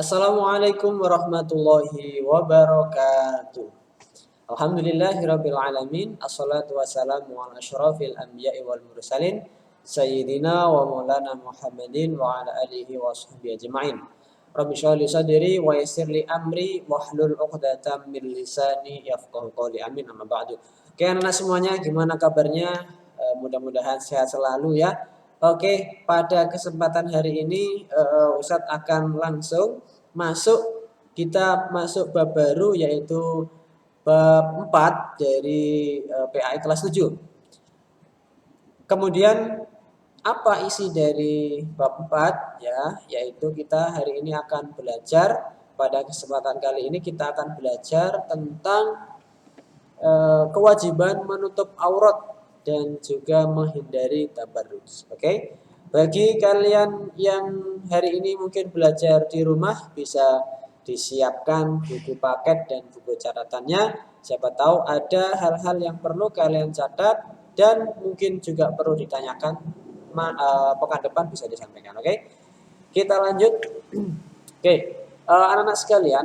Assalamualaikum warahmatullahi wabarakatuh. Alhamdulillahirabbil alamin. Assalatu wassalamu ala asyrafil anbiya'i wal mursalin sayyidina wa maulana Muhammadin wa ala alihi wa sahbihi ajma'in. Rabbi shrah li sadri wa yassir li amri wahlul 'uqdatam min lisani yafqahu qawli. Amin, amma ba'du. Oke, anak-anak semuanya, gimana kabarnya? Mudah-mudahan sehat selalu ya. Oke, pada kesempatan hari ini Ustadz akan langsung kita masuk bab baru, yaitu bab 4 dari PAI kelas 7. Kemudian apa isi dari bab 4 ya, yaitu kita hari ini akan belajar, pada kesempatan kali ini kita akan belajar tentang kewajiban menutup aurat dan juga menghindari tabarruj. Oke. Bagi kalian yang hari ini mungkin belajar di rumah, bisa disiapkan buku paket dan buku catatannya. Siapa tahu ada hal-hal yang perlu kalian catat dan mungkin juga perlu ditanyakan, pekan depan bisa disampaikan. Oke. Kita lanjut. Oke. Anak-anak sekalian,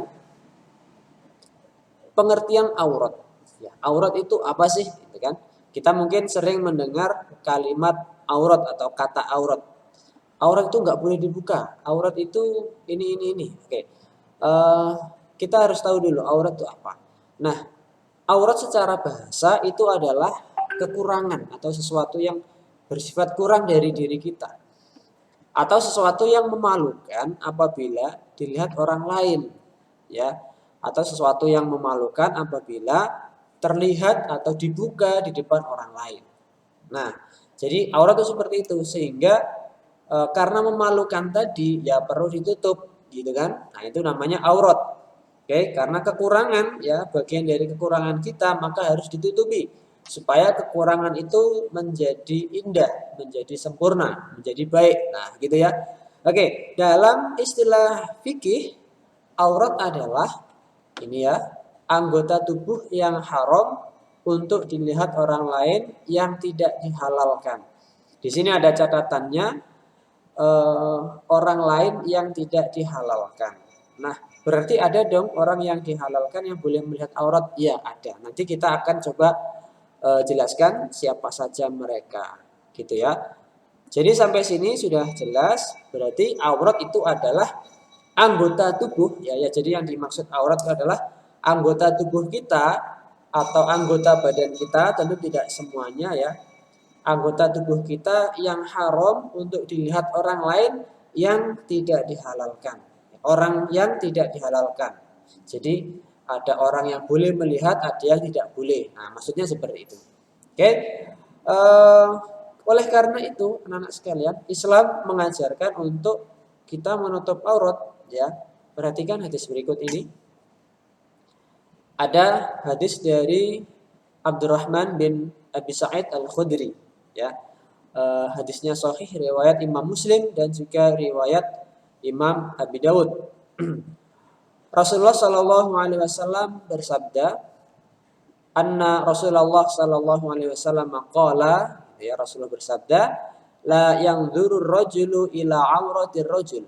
pengertian aurat. Ya, aurat itu apa sih? Gitu kan? Kita mungkin sering mendengar kalimat aurat atau kata aurat. Aurat itu nggak boleh dibuka. Aurat itu ini. Oke. Kita harus tahu dulu aurat itu apa. Nah, aurat secara bahasa itu adalah kekurangan atau sesuatu yang bersifat kurang dari diri kita. Atau sesuatu yang memalukan apabila dilihat orang lain. Ya. Atau sesuatu yang memalukan apabila terlihat atau dibuka di depan orang lain. Nah, jadi aurat itu seperti itu, sehingga karena memalukan tadi ya perlu ditutup, gitu kan? Nah, itu namanya aurat. Oke, karena kekurangan ya, bagian dari kekurangan kita maka harus ditutupi supaya kekurangan itu menjadi indah, menjadi sempurna, menjadi baik. Nah, gitu ya. Oke, dalam istilah fikih, aurat adalah ini ya, anggota tubuh yang haram untuk dilihat orang lain yang tidak dihalalkan. Di sini ada catatannya, orang lain yang tidak dihalalkan. Nah, berarti ada dong orang yang dihalalkan yang boleh melihat aurat? Ya, ada. Nanti kita akan coba jelaskan siapa saja mereka, gitu ya. Jadi sampai sini sudah jelas, berarti aurat itu adalah anggota tubuh ya. Jadi yang dimaksud aurat itu adalah anggota tubuh kita atau anggota badan kita, tentu tidak semuanya ya. Anggota tubuh kita yang haram untuk dilihat orang lain yang tidak dihalalkan. Orang yang tidak dihalalkan. Jadi ada orang yang boleh melihat, ada yang tidak boleh. Nah, maksudnya seperti itu. Oke. Oleh karena itu, anak-anak sekalian, Islam mengajarkan untuk kita menutup aurat ya. Perhatikan hadis berikut ini. Ada hadis dari Abdurrahman bin Abi Sa'id Al-Khudri ya. Hadisnya sahih, riwayat Imam Muslim dan juga riwayat Imam Abi Dawud. Rasulullah Shallallahu alaihi wasallam bersabda, anna Rasulullah Shallallahu alaihi wasallam qala, ya, Rasulullah bersabda, la yanzurur rajulu ila auratir rajul.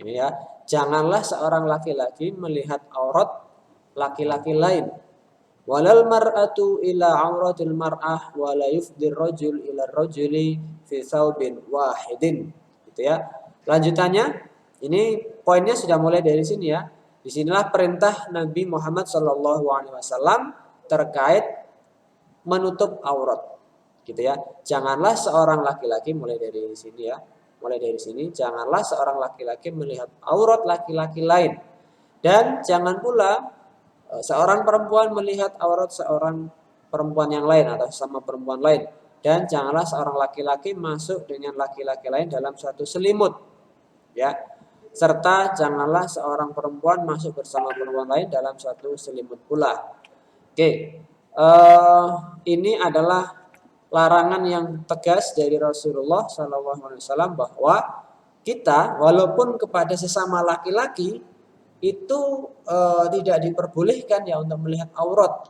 Ini ya, janganlah seorang laki-laki melihat aurat laki-laki lain. Walal mar'atu ila auratil mar'ah wa la yufdir rajul ila rajuli fi thawbin wahidin. Gitu ya. Lanjutannya, ini poinnya sudah mulai dari sini ya. Disinilah perintah Nabi Muhammad SAW terkait menutup aurat. Gitu ya. Janganlah seorang laki-laki, mulai dari sini ya. Mulai dari sini, janganlah seorang laki-laki melihat aurat laki-laki lain. Dan jangan pula seorang perempuan melihat aurat seorang perempuan yang lain atau sama perempuan lain. Dan janganlah seorang laki-laki masuk dengan laki-laki lain dalam suatu selimut. Ya. Serta janganlah seorang perempuan masuk bersama perempuan lain dalam suatu selimut pula. Oke. Ini adalah larangan yang tegas dari Rasulullah SAW bahwa kita walaupun kepada sesama laki-laki itu tidak diperbolehkan ya untuk melihat aurat.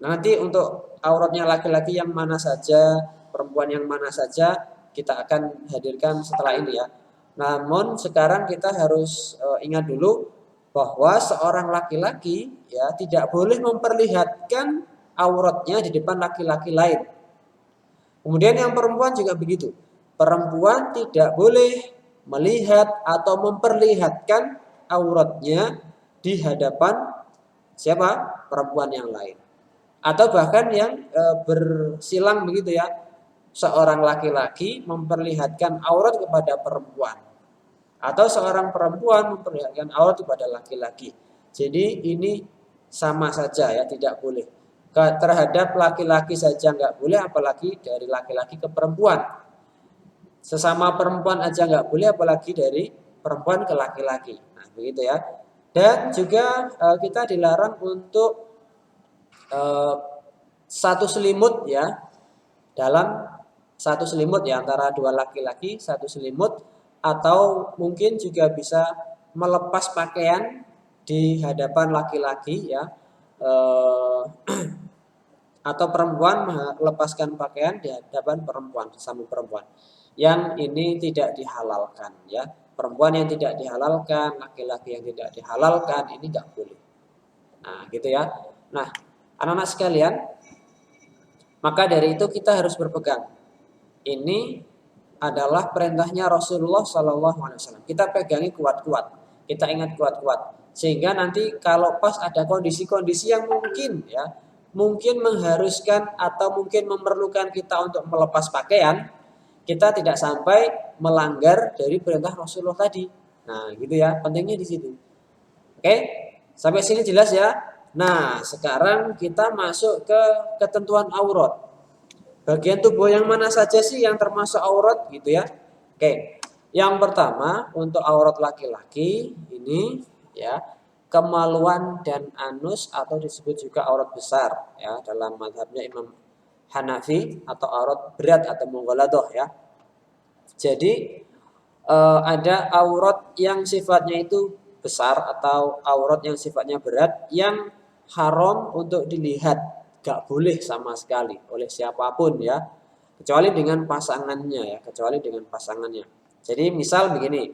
Nanti untuk auratnya laki-laki yang mana saja, perempuan yang mana saja, kita akan hadirkan setelah ini ya. Namun sekarang kita harus ingat dulu bahwa seorang laki-laki ya tidak boleh memperlihatkan auratnya di depan laki-laki lain. Kemudian yang perempuan juga begitu. Perempuan tidak boleh melihat atau memperlihatkan auratnya di hadapan siapa? Perempuan yang lain. Atau bahkan yang bersilang begitu ya. Seorang laki-laki memperlihatkan aurat kepada perempuan. Atau seorang perempuan memperlihatkan aurat kepada laki-laki. Jadi ini sama saja ya, tidak boleh. Terhadap laki-laki saja nggak boleh, apalagi dari laki-laki ke perempuan. Sesama perempuan aja nggak boleh, apalagi dari perempuan ke laki-laki. Nah, begitu ya. Dan juga kita dilarang untuk satu selimut ya, dalam satu selimut ya antara dua laki-laki, satu selimut, atau mungkin juga bisa melepas pakaian di hadapan laki-laki ya, atau perempuan melepaskan pakaian di hadapan perempuan, sesama perempuan. Yang ini tidak dihalalkan ya. Perempuan yang tidak dihalalkan, laki-laki yang tidak dihalalkan, ini nggak boleh. Nah, gitu ya. Nah, anak-anak sekalian, maka dari itu kita harus berpegang. Ini adalah perintahnya Rasulullah SAW. Kita pegangi kuat-kuat, kita ingat kuat-kuat, sehingga nanti kalau pas ada kondisi-kondisi yang mungkin ya, mungkin mengharuskan atau mungkin memerlukan kita untuk melepas pakaian, kita tidak sampai melanggar dari perintah Rasulullah tadi. Nah, gitu ya, pentingnya di situ. Oke, sampai sini jelas ya. Nah, sekarang kita masuk ke ketentuan aurat. Bagian tubuh yang mana saja sih yang termasuk aurat gitu ya? Oke. Yang pertama untuk aurat laki-laki ini ya, kemaluan dan anus atau disebut juga aurat besar ya dalam mazhabnya Imam Hanafi, atau aurat berat atau mughaladhah ya. Jadi ada aurat yang sifatnya itu besar atau aurat yang sifatnya berat yang haram untuk dilihat, gak boleh sama sekali oleh siapapun ya, kecuali dengan pasangannya ya, kecuali dengan pasangannya. Jadi misal begini,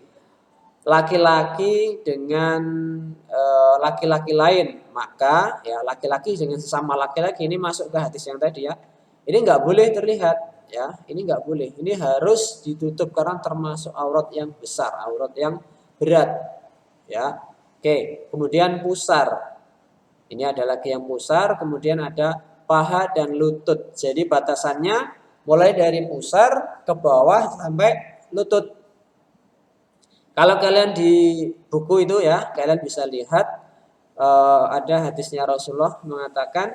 laki-laki dengan laki-laki lain, maka ya laki-laki dengan sesama laki-laki ini masuk ke hadis yang tadi ya, ini nggak boleh terlihat ya, ini nggak boleh, ini harus ditutup karena termasuk aurat yang besar, aurat yang berat ya. Oke, kemudian pusar, ini ada lagi yang pusar, kemudian ada paha dan lutut. Jadi batasannya mulai dari pusar ke bawah sampai lutut. Kalau kalian di buku itu ya, kalian bisa lihat ada hadisnya Rasulullah mengatakan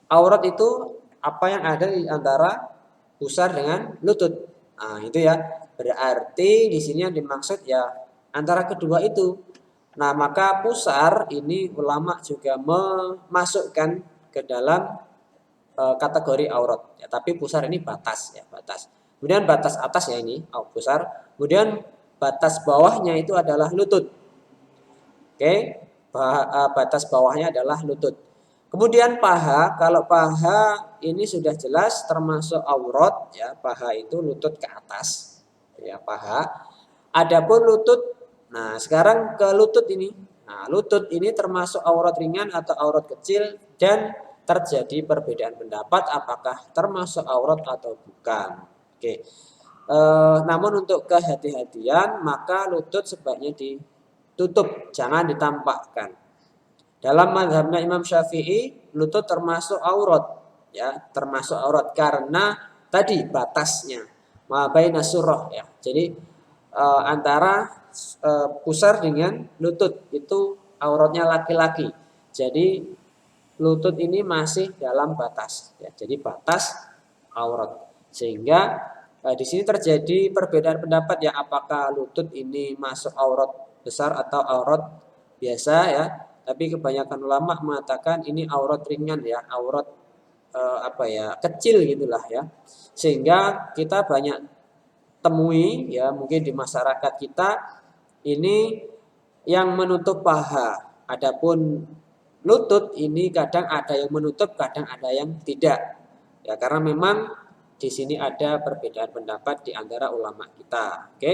aurat itu apa yang ada di antara pusar dengan lutut. Nah, itu ya. Berarti di sini yang dimaksud ya antara kedua itu. Nah, maka pusar ini ulama juga memasukkan ke dalam kategori aurat. Ya, tapi pusar ini batas ya, batas. Kemudian batas atas ya ini pusar. Kemudian batas bawahnya itu adalah lutut. Oke, batas bawahnya adalah lutut. Kemudian paha, kalau paha ini sudah jelas termasuk aurat ya, paha itu lutut ke atas. Ya, paha. Adapun lutut, nah sekarang ke lutut ini. Nah, lutut ini termasuk aurat ringan atau aurat kecil, dan terjadi perbedaan pendapat apakah termasuk aurat atau bukan. Oke. Namun untuk kehati-hatian, maka lutut sebaiknya ditutup, jangan ditampakkan. Dalam mazhabnya Imam Syafi'i, lutut termasuk aurat, ya, termasuk aurat karena tadi batasnya, ma baina surah ya. Jadi antara pusar dengan lutut itu auratnya laki-laki. Jadi lutut ini masih dalam batas, ya. Jadi batas aurat. Sehingga di sini terjadi perbedaan pendapat ya, apakah lutut ini masuk aurat besar atau aurat biasa ya. Tapi kebanyakan ulama mengatakan ini aurat ringan ya, aurat kecil gitulah ya. Sehingga kita banyak temui ya mungkin di masyarakat kita ini yang menutup paha. Adapun lutut ini kadang ada yang menutup, kadang ada yang tidak. Ya karena memang di sini ada perbedaan pendapat di antara ulama kita. Oke.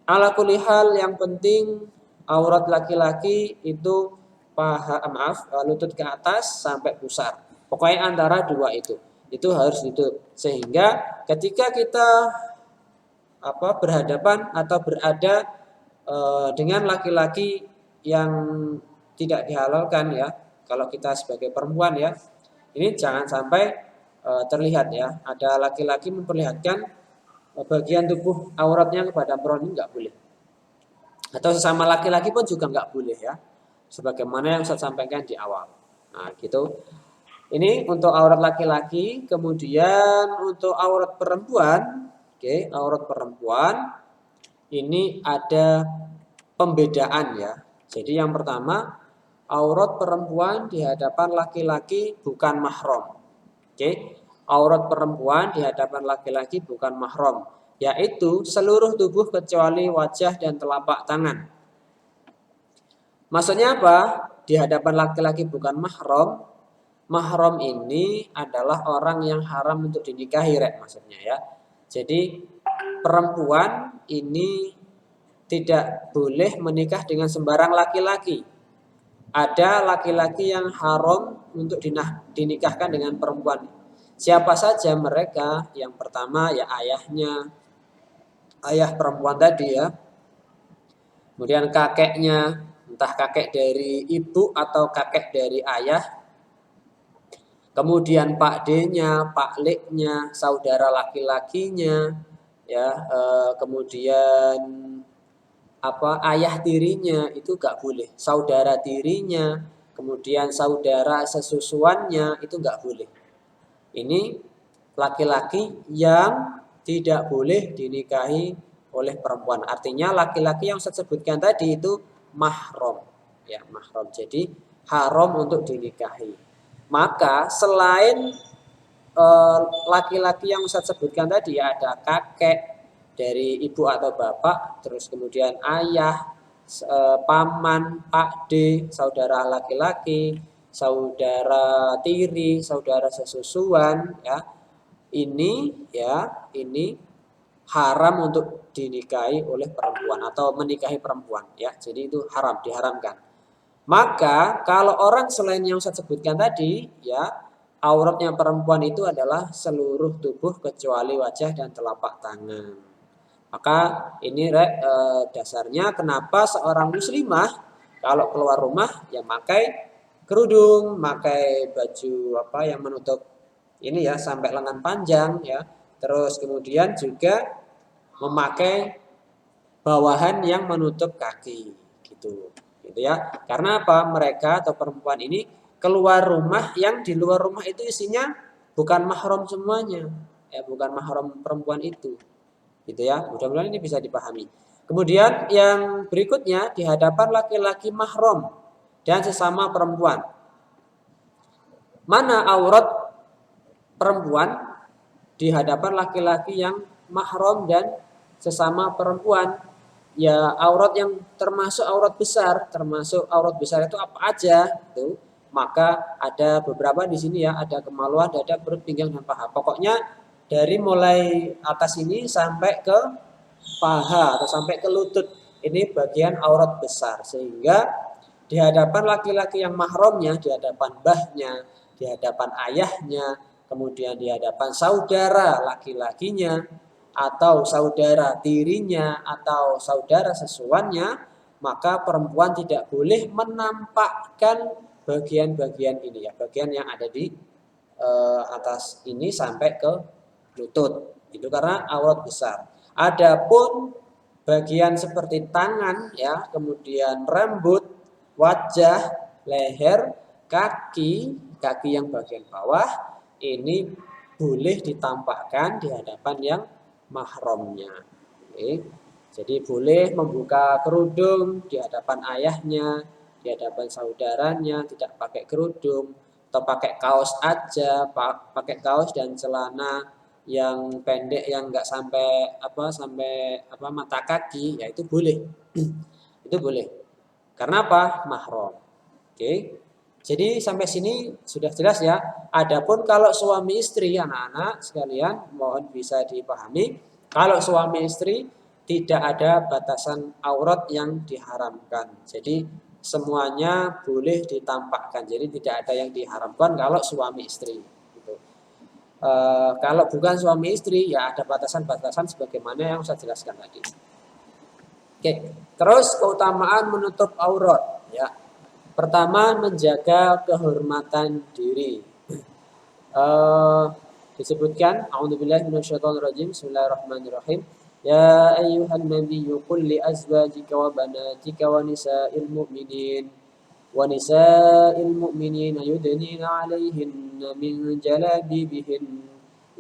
Ala kulli hal yang penting aurat laki-laki itu lutut ke atas sampai pusar. Pokoknya antara dua itu harus ditutup. Sehingga ketika kita berhadapan atau berada dengan laki-laki yang tidak dihalalkan ya, kalau kita sebagai perempuan ya, ini jangan sampai terlihat ya, ada laki-laki memperlihatkan bagian tubuh auratnya kepada perempuan, ini nggak boleh. Atau sesama laki-laki pun juga nggak boleh ya, sebagaimana yang saya sampaikan di awal. Nah gitu. Ini untuk aurat laki-laki. Kemudian untuk aurat perempuan, aurat perempuan ini ada pembedaan ya. Jadi yang pertama, aurat perempuan di hadapan laki-laki bukan mahram. Aurat perempuan di hadapan laki-laki bukan mahram, yaitu seluruh tubuh kecuali wajah dan telapak tangan. Maksudnya apa? Di hadapan laki-laki bukan mahram. Mahram ini adalah orang yang haram untuk dinikahi, maksudnya ya. Jadi perempuan ini tidak boleh menikah dengan sembarang laki-laki. Ada laki-laki yang haram untuk dinikahkan dengan perempuan. Siapa saja mereka? Yang pertama ya ayahnya, ayah perempuan tadi ya. Kemudian kakeknya, entah kakek dari ibu atau kakek dari ayah. Kemudian Pak D-nya, Pak L-nya, saudara laki-lakinya, ya, kemudian ayah tirinya itu gak boleh, saudara tirinya, kemudian saudara sesusuannya itu gak boleh. Ini laki-laki yang tidak boleh dinikahi oleh perempuan. Artinya laki-laki yang saya sebutkan tadi itu mahram, ya mahram. Jadi haram untuk dinikahi. Maka selain laki-laki yang saya sebutkan tadi ya, ada kakek dari ibu atau bapak, terus kemudian ayah, paman, Pak D, saudara laki-laki, saudara tiri, saudara sesusuan ya. Ini haram untuk dinikahi oleh perempuan atau menikahi perempuan ya. Jadi itu haram, diharamkan. Maka kalau orang selain yang saya sebutkan tadi ya, auratnya perempuan itu adalah seluruh tubuh kecuali wajah dan telapak tangan. Maka ini dasarnya kenapa seorang muslimah kalau keluar rumah ya pakai kerudung, pakai baju yang menutup ini ya sampai lengan panjang ya. Terus kemudian juga memakai bawahan yang menutup kaki gitu ya. Karena apa? Mereka atau perempuan ini keluar rumah, yang di luar rumah itu isinya bukan mahram semuanya. Ya, bukan mahram perempuan itu. Gitu ya. Mudah-mudahan ini bisa dipahami. Kemudian yang berikutnya di hadapan laki-laki mahram dan sesama perempuan. Mana aurat perempuan di hadapan laki-laki yang mahram dan sesama perempuan? Ya aurat yang termasuk aurat besar itu apa aja itu. Maka ada beberapa di sini ya, ada kemaluan, dada, perut, pinggang dan paha. Pokoknya dari mulai atas ini sampai ke paha atau sampai ke lutut, ini bagian aurat besar. Sehingga di hadapan laki-laki yang mahramnya, di hadapan mbahnya, di hadapan ayahnya, kemudian di hadapan saudara laki-lakinya, atau saudara tirinya, atau saudara sesuannya, maka perempuan tidak boleh menampakkan bagian-bagian ini ya, bagian yang ada di atas ini sampai ke lutut. Itu karena aurat besar. Adapun bagian seperti tangan ya, kemudian rambut, wajah, leher, kaki yang bagian bawah ini boleh ditampakkan di hadapan yang mahramnya. Jadi boleh membuka kerudung di hadapan ayahnya, di hadapan saudaranya, tidak pakai kerudung atau pakai kaos aja, pakai kaos dan celana yang pendek yang enggak sampai mata kaki, ya itu boleh. Itu boleh. Karena apa? Mahram. Jadi sampai sini sudah jelas ya. Adapun kalau suami istri, anak-anak sekalian mohon bisa dipahami. Kalau suami istri tidak ada batasan aurat yang diharamkan. Jadi semuanya boleh ditampakkan. Jadi tidak ada yang diharamkan kalau suami istri. Gitu. Kalau bukan suami istri ya ada batasan-batasan sebagaimana yang saya jelaskan tadi. Oke, terus keutamaan menutup aurat. Ya, pertama menjaga kehormatan diri. Uh, disebutkan a'udzubillahi minasyaitonirrajim bismillahirrahmanirrahim ya ayyuhan nabiyyu qul li azwajika wa banatika wa nisa'il mu'minina yudnina 'alaihinna min jalabibihin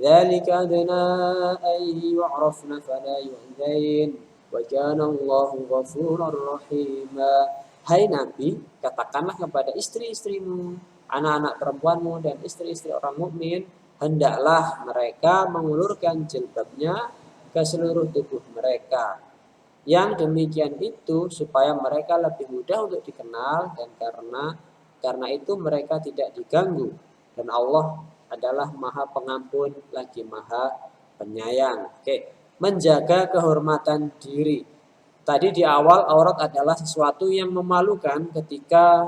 dzalika adna an yu'rafna fala yu'zain wa kana Allahu ghafurur rahima. Hai Nabi, katakanlah kepada istri-istrimu, anak-anak perempuanmu dan istri-istri orang mukmin, hendaklah mereka mengulurkan jilbabnya ke seluruh tubuh mereka. Yang demikian itu supaya mereka lebih mudah untuk dikenal dan karena itu mereka tidak diganggu dan Allah adalah Maha Pengampun lagi Maha Penyayang. Oke, menjaga kehormatan diri. Tadi di awal aurat adalah sesuatu yang memalukan ketika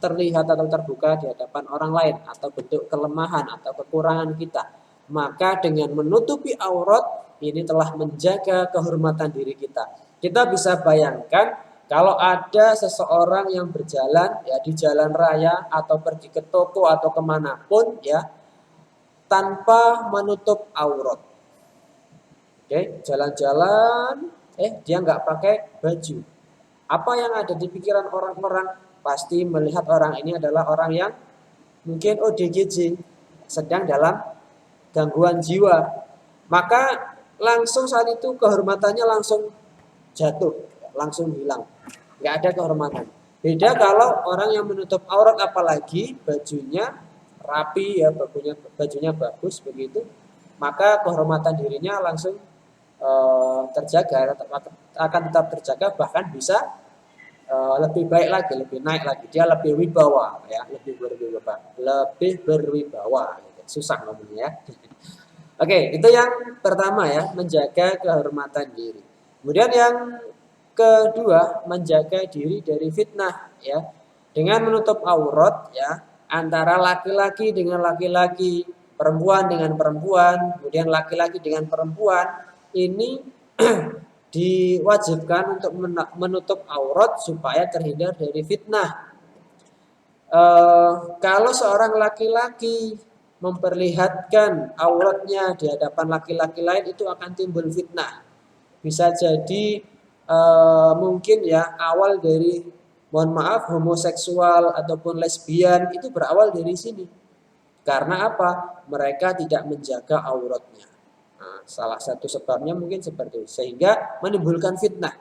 terlihat atau terbuka di hadapan orang lain atau bentuk kelemahan atau kekurangan kita. Maka dengan menutupi aurat ini telah menjaga kehormatan diri kita. Kita bisa bayangkan kalau ada seseorang yang berjalan ya di jalan raya atau pergi ke toko atau kemanapun ya tanpa menutup aurat. Oke, jalan-jalan dia nggak pakai baju. Apa yang ada di pikiran orang-orang? Pasti melihat orang ini adalah orang yang mungkin ODGJ, sedang dalam gangguan jiwa. Maka langsung saat itu kehormatannya langsung jatuh, langsung hilang. Nggak ada kehormatan. Beda kalau orang yang menutup aurat apalagi bajunya rapi ya, bajunya bagus begitu, maka kehormatan dirinya langsung terjaga, akan tetap terjaga, bahkan bisa lebih baik lagi, lebih naik lagi, dia lebih wibawa ya, lebih berwibawa gitu. Susah ngomongnya ya. Oke, itu yang pertama ya, menjaga kehormatan diri. Kemudian yang kedua, menjaga diri dari fitnah ya, dengan menutup aurat ya, antara laki-laki dengan laki-laki, perempuan dengan perempuan, kemudian laki-laki dengan perempuan. Ini diwajibkan untuk menutup aurat supaya terhindar dari fitnah. Kalau seorang laki-laki memperlihatkan auratnya di hadapan laki-laki lain itu akan timbul fitnah. Bisa jadi mungkin ya awal dari mohon maaf homoseksual ataupun lesbian itu berawal dari sini. Karena apa? Mereka tidak menjaga auratnya. Nah, salah satu sebabnya mungkin seperti itu. Sehingga menimbulkan fitnah,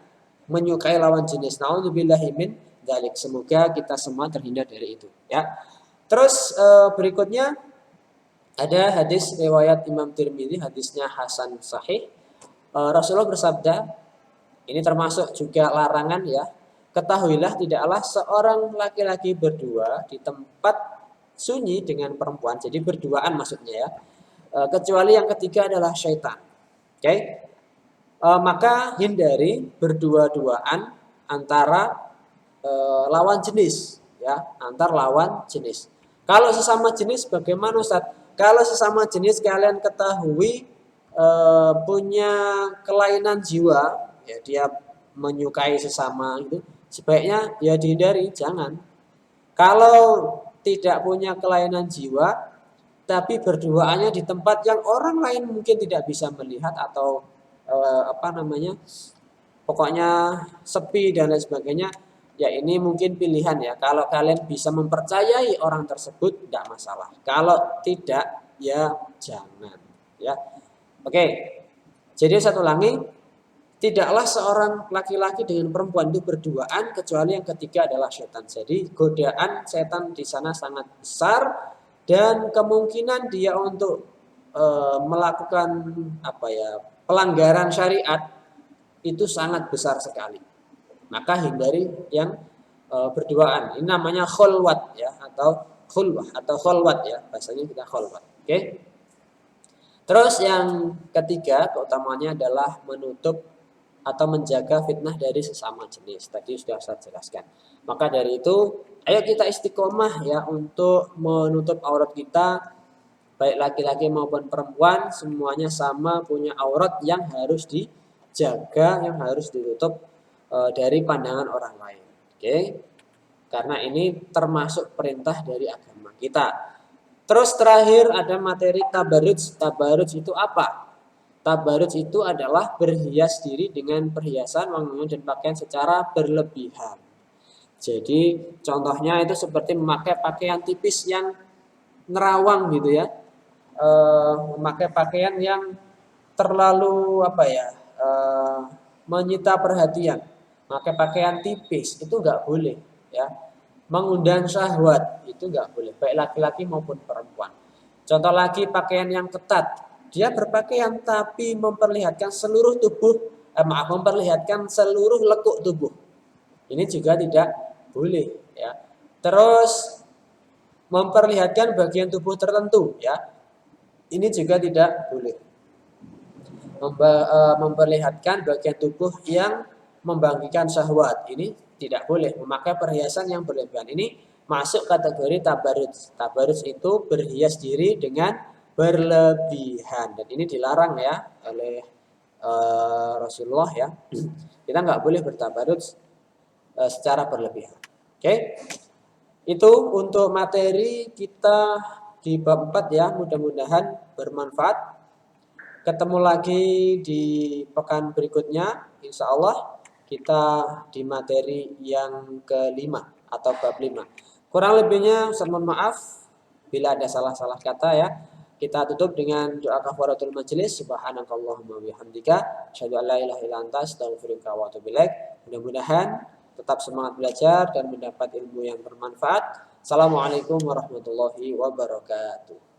menyukai lawan jenis. Nauzubillahi min dzalik. Semoga kita semua terhindar dari itu, ya. Terus berikutnya ada hadis riwayat Imam Tirmidzi, hadisnya hasan sahih. Rasulullah bersabda, ini termasuk juga larangan ya. Ketahuilah tidaklah seorang laki-laki berdua di tempat sunyi dengan perempuan. Jadi berduaan maksudnya ya. Kecuali yang ketiga adalah syaitan. Oke? Maka hindari berdua-duaan antara lawan jenis ya, antar lawan jenis. Kalau sesama jenis bagaimana Ustaz? Kalau sesama jenis kalian ketahui punya kelainan jiwa, ya dia menyukai sesama itu, sebaiknya ya dihindari, jangan. Kalau tidak punya kelainan jiwa tapi berduaannya di tempat yang orang lain mungkin tidak bisa melihat atau pokoknya sepi dan lain sebagainya, ya ini mungkin pilihan ya. Kalau kalian bisa mempercayai orang tersebut tidak masalah, kalau tidak ya jangan ya. Oke, jadi satu lagi, tidaklah seorang laki-laki dengan perempuan itu berduaan kecuali yang ketiga adalah setan. Jadi godaan setan di sana sangat besar. Dan kemungkinan dia untuk melakukan pelanggaran syariat itu sangat besar sekali. Maka hindari yang berduaan. Ini namanya khulwat ya, atau khulwah atau kholwat ya, bahasanya kita kholwat. Oke. Terus yang ketiga keutamaannya adalah menutup atau menjaga fitnah dari sesama jenis. Tadi sudah saya jelaskan. Maka dari itu, ayo kita istiqomah ya untuk menutup aurat kita, baik laki-laki maupun perempuan, semuanya sama punya aurat yang harus dijaga, yang harus ditutup dari pandangan orang lain. Oke? Karena ini termasuk perintah dari agama kita. Terus terakhir ada materi tabaruj. Tabaruj itu apa? Tabaruj itu adalah berhias diri dengan perhiasan, wangi dan pakaian secara berlebihan. Jadi contohnya itu seperti memakai pakaian tipis yang nerawang gitu ya, memakai pakaian yang terlalu apa ya, menyita perhatian. Pakai pakaian tipis itu nggak boleh ya. Mengundang syahwat itu nggak boleh, baik laki-laki maupun perempuan. Contoh lagi pakaian yang ketat, dia berpakaian tapi memperlihatkan seluruh tubuh, memperlihatkan seluruh lekuk tubuh. Ini juga tidak boleh ya. Terus memperlihatkan bagian tubuh tertentu ya. Ini juga tidak boleh. Memperlihatkan bagian tubuh yang membangkitkan syahwat. Ini tidak boleh. Memakai perhiasan yang berlebihan. Ini masuk kategori tabaruj. Tabaruj itu berhias diri dengan berlebihan. Dan ini dilarang ya oleh Rasulullah ya. Kita nggak boleh bertabaruj secara berlebihan. Oke. Itu untuk materi kita di bab 4 ya. Mudah-mudahan bermanfaat. Ketemu lagi di pekan berikutnya, insya Allah kita di materi yang kelima atau bab 5. Kurang lebihnya saya mohon maaf bila ada salah-salah kata ya. Kita tutup dengan doa kafaratul majelis. Subhanakallahumma bihamdika asyhadu an la ilaha illa anta astaghfiruka wa atubu ilaik. Mudah-mudahan tetap semangat belajar dan mendapat ilmu yang bermanfaat. Assalamualaikum warahmatullahi wabarakatuh.